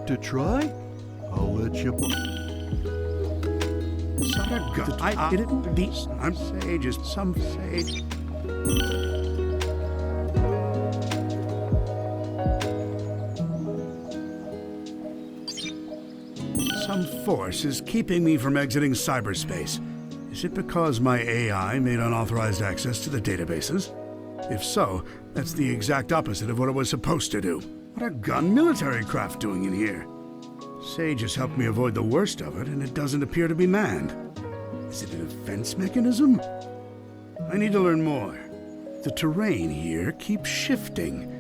to try? I'll let you... I'm sages, some sage. Some force is keeping me from exiting cyberspace. Is it because my AI made unauthorized access to the databases? If so, that's the exact opposite of what it was supposed to do. What are gun military craft doing in here? Sage has helped me avoid the worst of it, and it doesn't appear to be manned. Is it a defense mechanism? I need to learn more. The terrain here keeps shifting.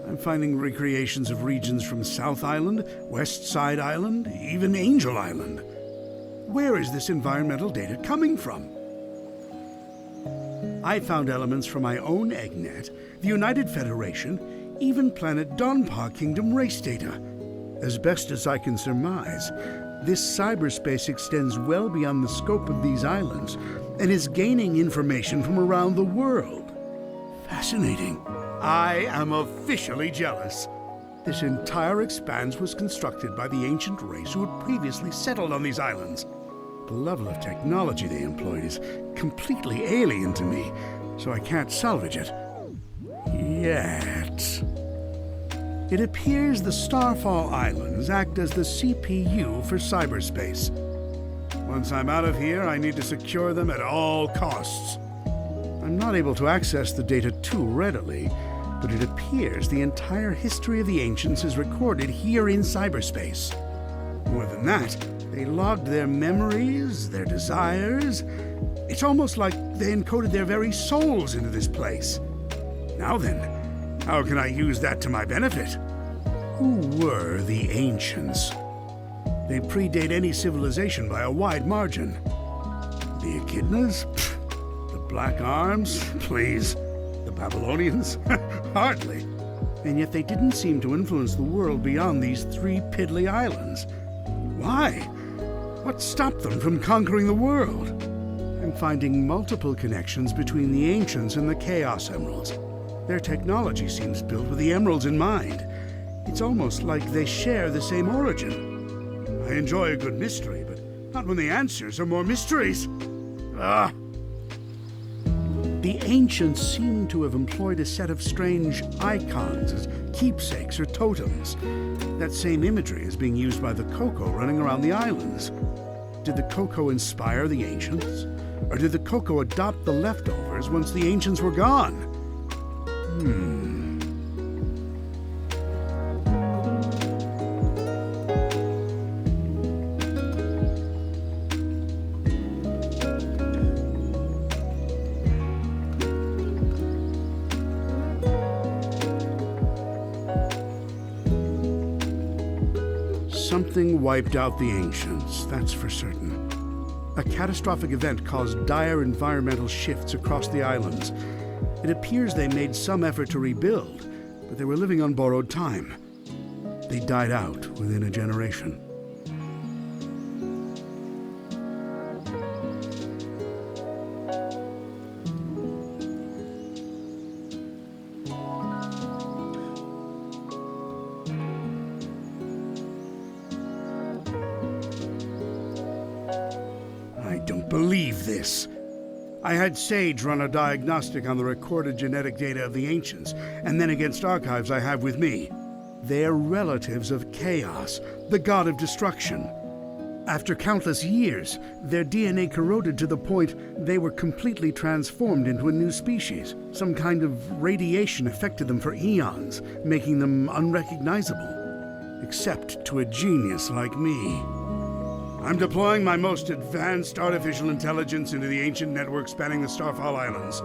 I'm finding recreations of regions from South Island, West Side Island, even Angel Island. Where is this environmental data coming from? I found elements from my own EggNet, the United Federation, even planet Donpa Kingdom race data. As best as I can surmise, this cyberspace extends well beyond the scope of these islands and is gaining information from around the world. Fascinating. I am officially jealous. This entire expanse was constructed by the ancient race who had previously settled on these islands. The level of technology they employed is completely alien to me, so I can't salvage it. Yet. It appears the Starfall Islands act as the CPU for cyberspace. Once I'm out of here, I need to secure them at all costs. I'm not able to access the data too readily, but it appears the entire history of the ancients is recorded here in cyberspace. More than that, they logged their memories, their desires. It's almost like they encoded their very souls into this place. Now then, how can I use that to my benefit? Who were the ancients? They predate any civilization by a wide margin. The Echidnas? The Black Arms? Please. The Babylonians? Hardly. And yet they didn't seem to influence the world beyond these 3 piddly islands. Why? What stopped them from conquering the world? I'm finding multiple connections between the ancients and the Chaos Emeralds. Their technology seems built with the emeralds in mind. It's almost like they share the same origin. I enjoy a good mystery, but not when the answers are more mysteries. Ah! The ancients seem to have employed a set of strange icons as keepsakes or totems. That same imagery is being used by the Coco running around the islands. Did the Coco inspire the ancients? Or did the Coco adopt the leftovers once the ancients were gone? Something wiped out the ancients, that's for certain. A catastrophic event caused dire environmental shifts across the islands. It appears they made some effort to rebuild, but they were living on borrowed time. They died out within a generation. I don't believe this. I had Sage run a diagnostic on the recorded genetic data of the ancients, and then against archives I have with me. They're relatives of Chaos, the god of destruction. After countless years, their DNA corroded to the point they were completely transformed into a new species. Some kind of radiation affected them for eons, making them unrecognizable. Except to a genius like me. I'm deploying my most advanced artificial intelligence into the ancient network spanning the Starfall Islands.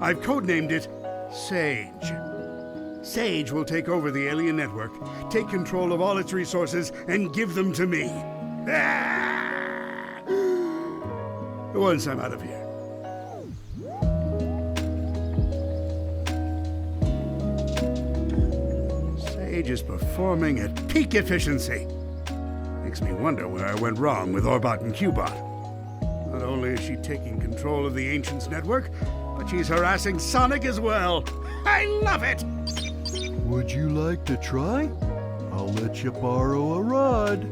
I've codenamed it Sage. Sage will take over the alien network, take control of all its resources, and give them to me. Once I'm out of here. Sage is performing at peak efficiency. Makes me wonder where I went wrong with Orbot and Qbot. Not only is she taking control of the Ancients network, but she's harassing Sonic as well. I love it! Would you like to try? I'll let you borrow a rod.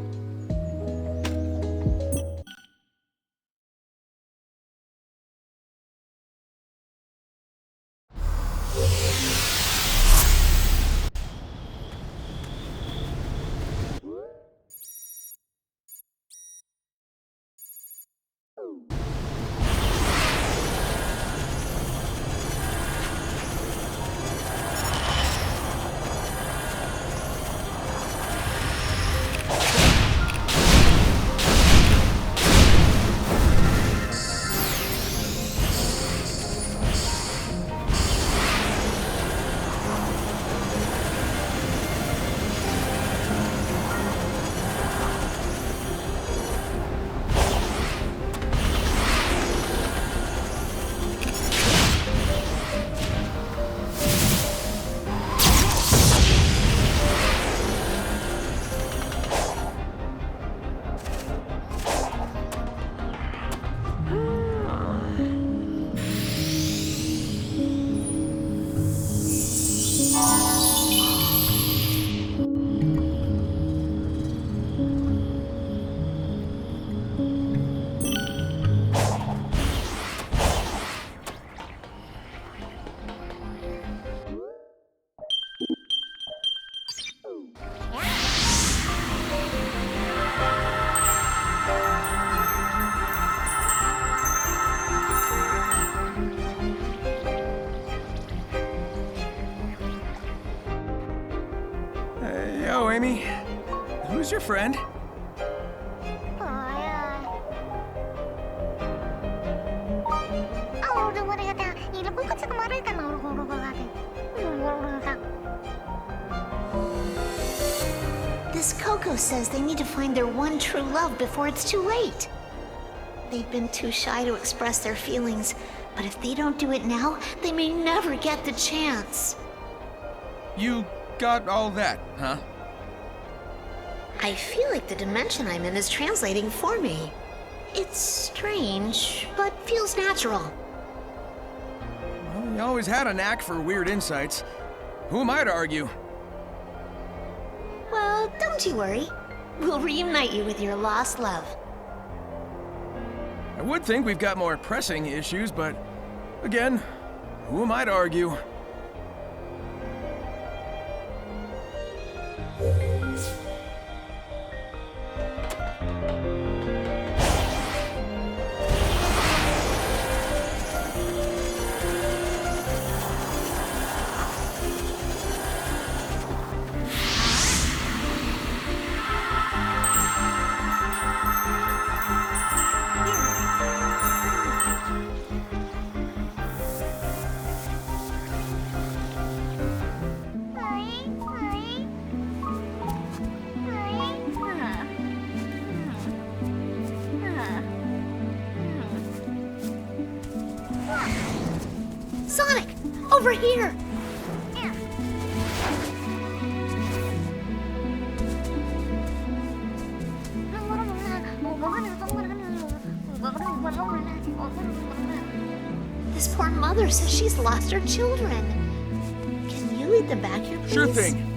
Yo, Amy. Who's your friend? This Coco says they need to find their one true love before it's too late. They've been too shy to express their feelings, but if they don't do it now, they may never get the chance. You got all that, huh? I feel like the dimension I'm in is translating for me. It's strange, but feels natural. Well, you always had a knack for weird insights. Who am I to argue? Well, don't you worry. We'll reunite you with your lost love. I would think we've got more pressing issues, but again, who am I to argue? Sonic! Over here! This poor mother says she's lost her children. Can you lead them back here, please? Sure thing.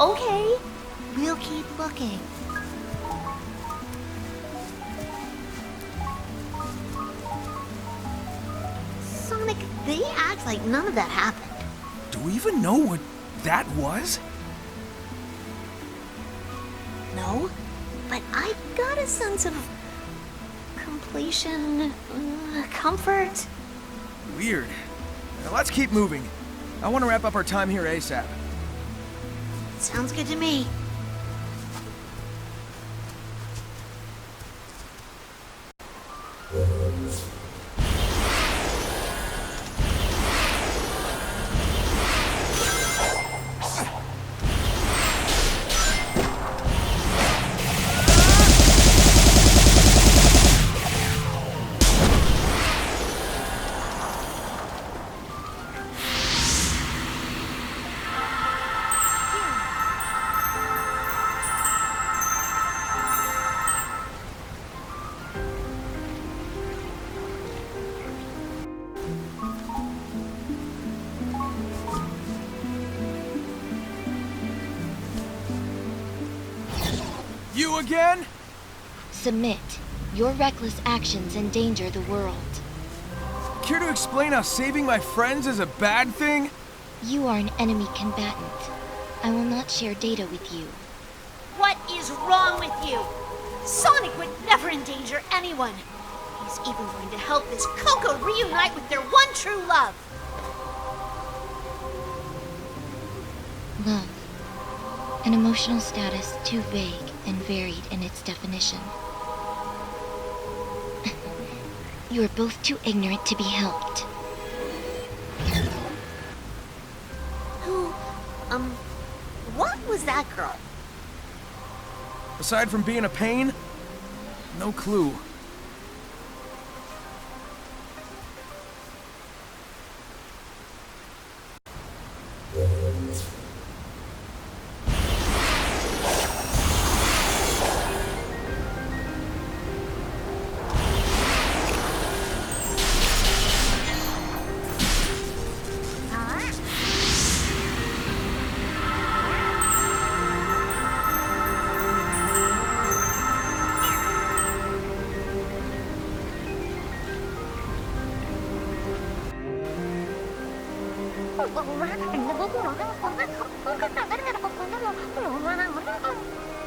Okay, we'll keep looking. Sonic, they act like none of that happened. Do we even know what that was? No, but I got a sense of completion, comfort. Weird. Now, let's keep moving. I want to wrap up our time here ASAP. Sounds good to me. You again? Submit. Your reckless actions endanger the world. Care to explain how saving my friends is a bad thing? You are an enemy combatant. I will not share data with you. What is wrong with you? Sonic would never endanger anyone. He's even going to help this Coco reunite with their one true love. Love. An emotional status too vague and varied in its definition. You are both too ignorant to be helped. Who, what was that girl? Aside from being a pain, no clue.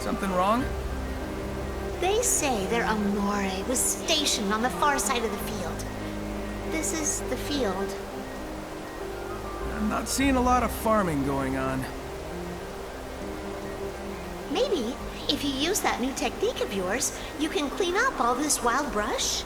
Something wrong? They say their Amore was stationed on the far side of the field. This is the field. I'm not seeing a lot of farming going on. Maybe, if you use that new technique of yours, you can clean up all this wild brush?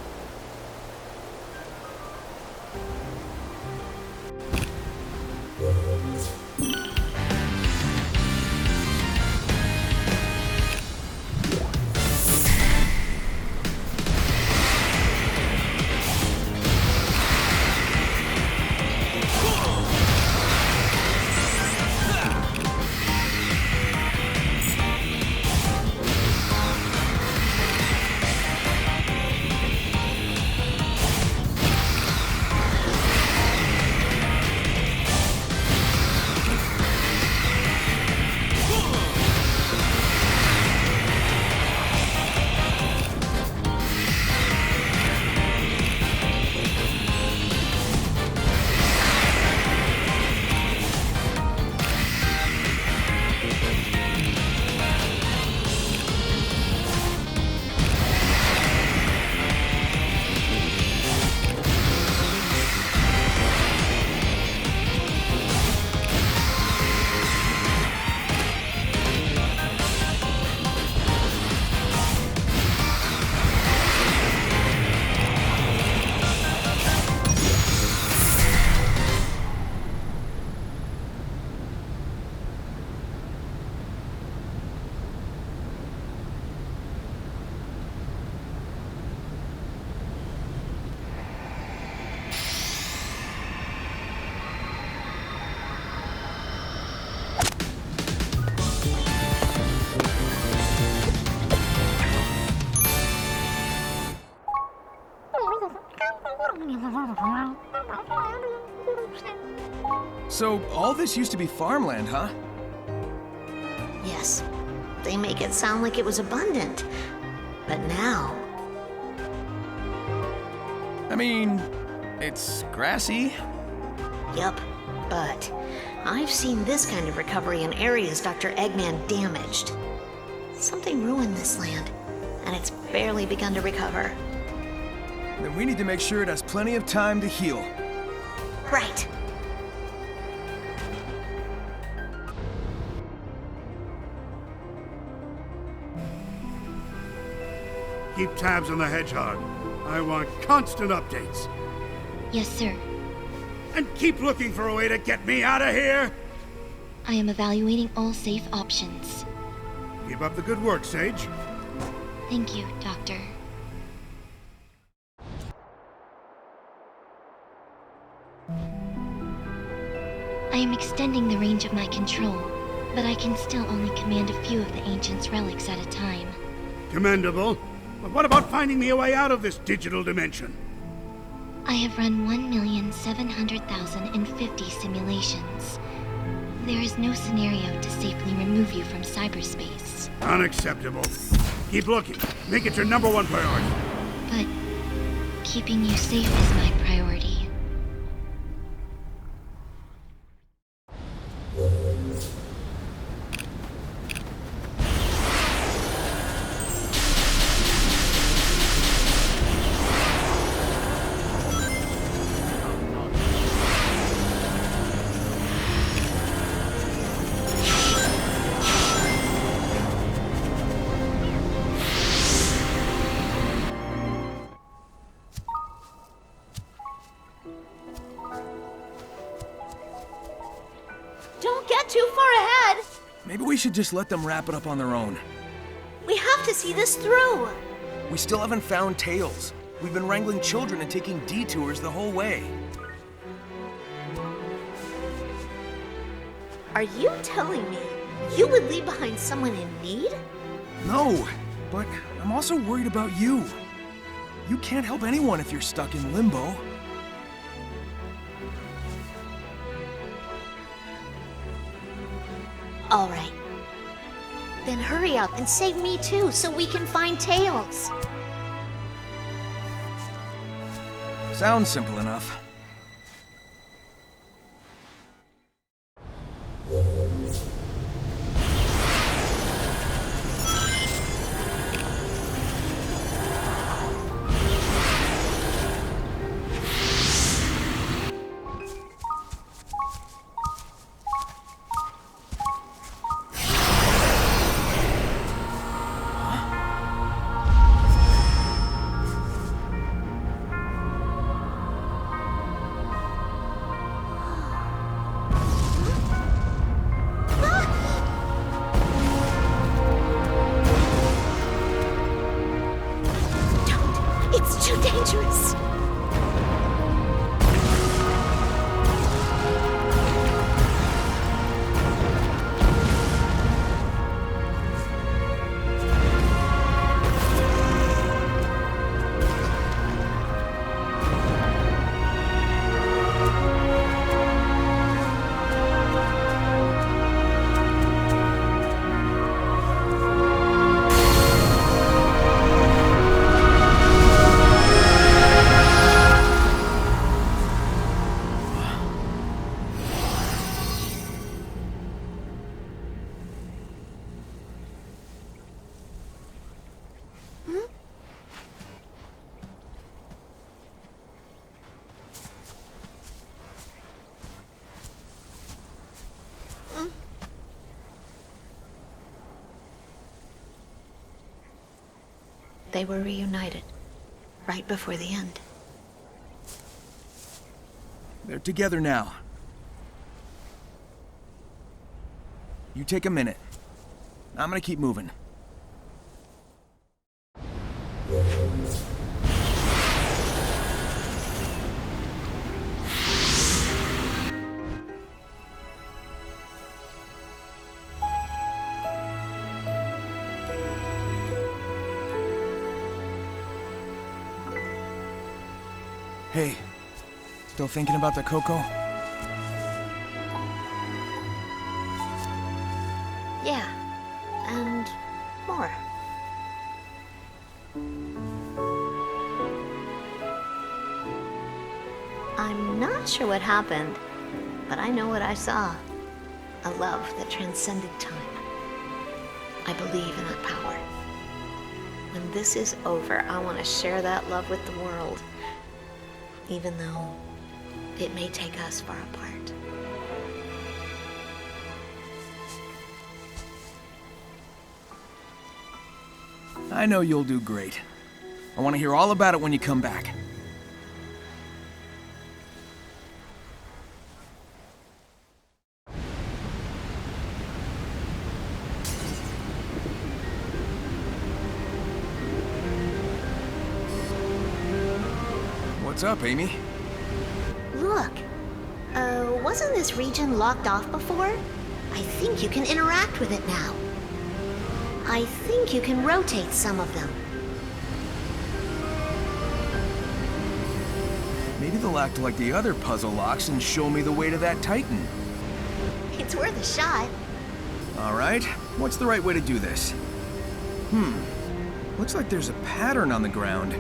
So, all this used to be farmland, huh? guess. They make it sound like it was abundant. But now... I mean, it's grassy. Yup, but I've seen this kind of recovery in areas Dr. Eggman damaged. Something ruined this land, and it's barely begun to recover. Then we need to make sure it has plenty of time to heal. Right. Keep tabs on the hedgehog. I want constant updates. Yes, sir. And keep looking for a way to get me out of here! I am evaluating all safe options. Keep up the good work, Sage. Thank you, Doctor. I am extending the range of my control, but I can still only command a few of the Ancient's relics at a time. Commendable. But what about finding me a way out of this digital dimension? I have run 1,700,050 simulations. There is no scenario to safely remove you from cyberspace. Unacceptable. Keep looking. Make it your #1 priority. But keeping you safe is my priority. Don't get too far ahead! Maybe we should just let them wrap it up on their own. We have to see this through! We still haven't found Tails. We've been wrangling children and taking detours the whole way. Are you telling me you would leave behind someone in need? No, but I'm also worried about you. You can't help anyone if you're stuck in limbo. All right. Then hurry up and save me too, so we can find Tails. Sounds simple enough. It's too dangerous. They were reunited, right before the end. They're together now. You take a minute. I'm gonna keep moving. Hey, still thinking about the Coco? Yeah, sure what happened, but I know what I saw. A love that transcended time. I believe in that power. When this is over, I want to share that love with the world, even though it may take us far apart. I know you'll do great. I want to hear all about it when you come back. What's up, Amy? Look, wasn't this region locked off before? I think you can interact with it now. I think you can rotate some of them. Maybe they'll act like the other puzzle locks and show me the way to that Titan. It's worth a shot. All right, what's the right way to do this? Looks like there's a pattern on the ground.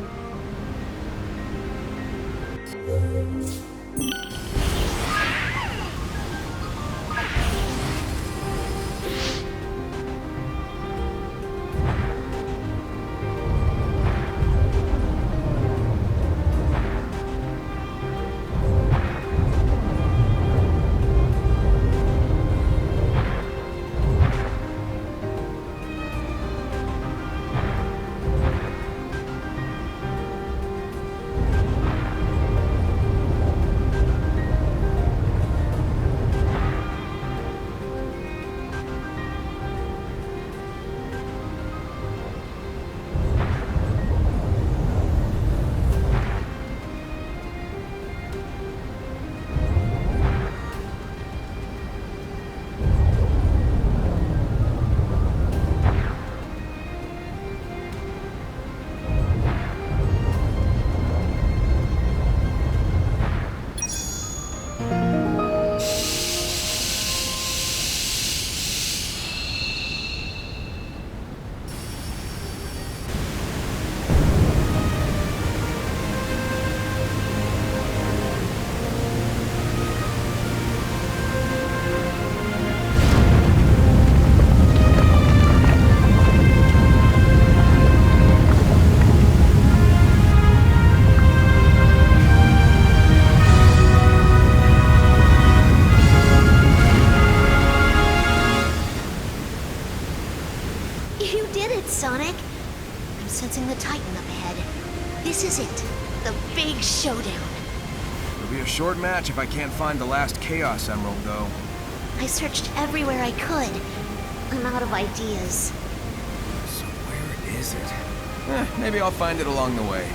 You did it, Sonic! I'm sensing the Titan up ahead. This is it. The big showdown. It'll be a short match if I can't find the last Chaos Emerald, though. I searched everywhere I could. I'm out of ideas. So where is it? Maybe I'll find it along the way.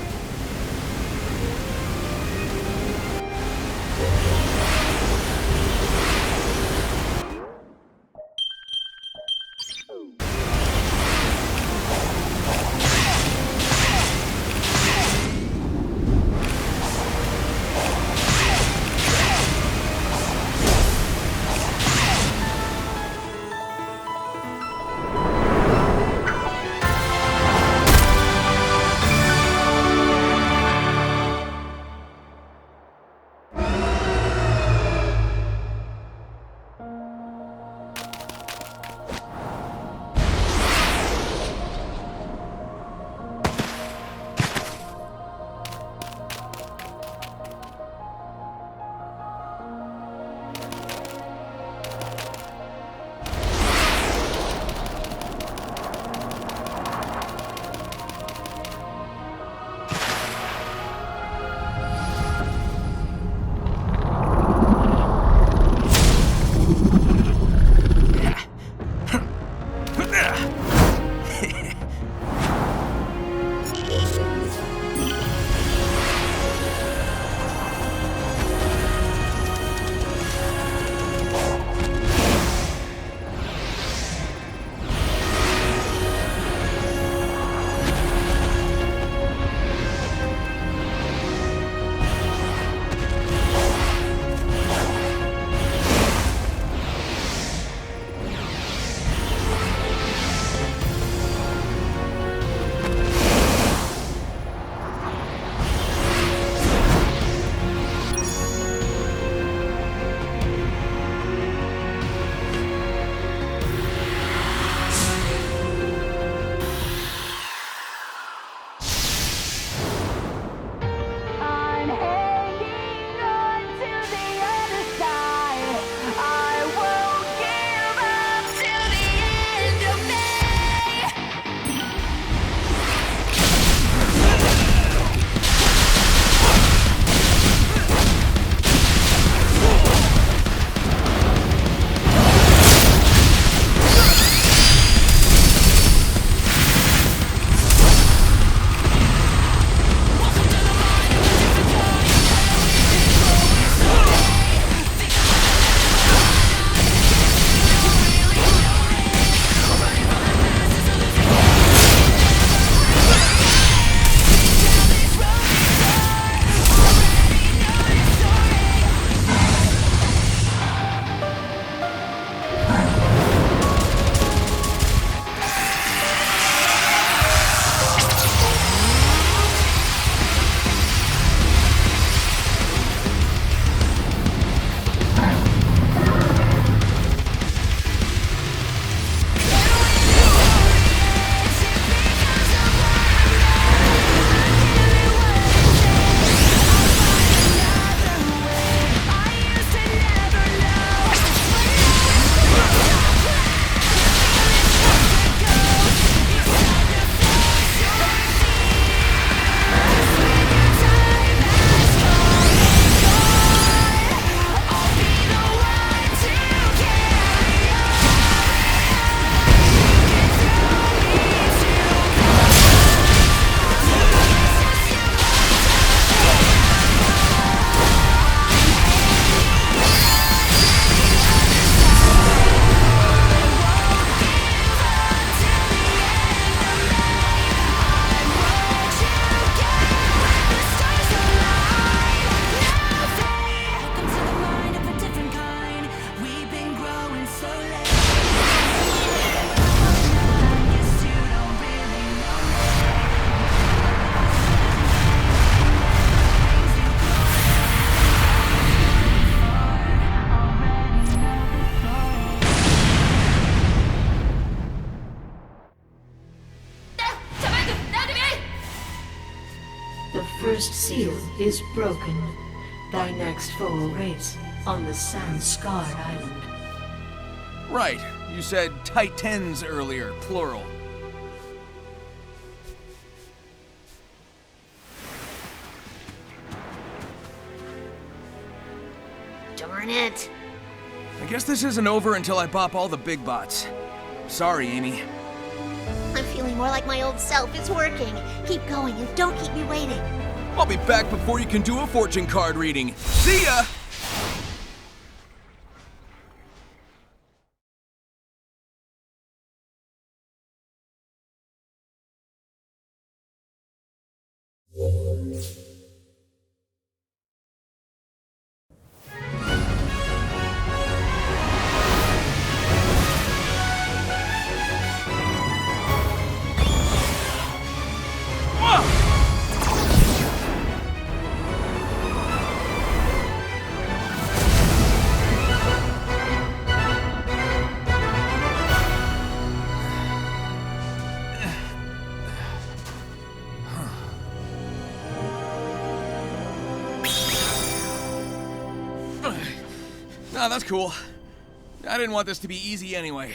first seal is broken. Thy next foe awaits on the sand-scarred island. Right. You said Titans earlier, plural. Darn it. I guess this isn't over until I bop all the big bots. Sorry, Amy. I'm feeling more like my old self. It's working. Keep going and don't keep me waiting. I'll be back before you can do a fortune card reading. See ya! Nah, that's cool. I didn't want this to be easy anyway.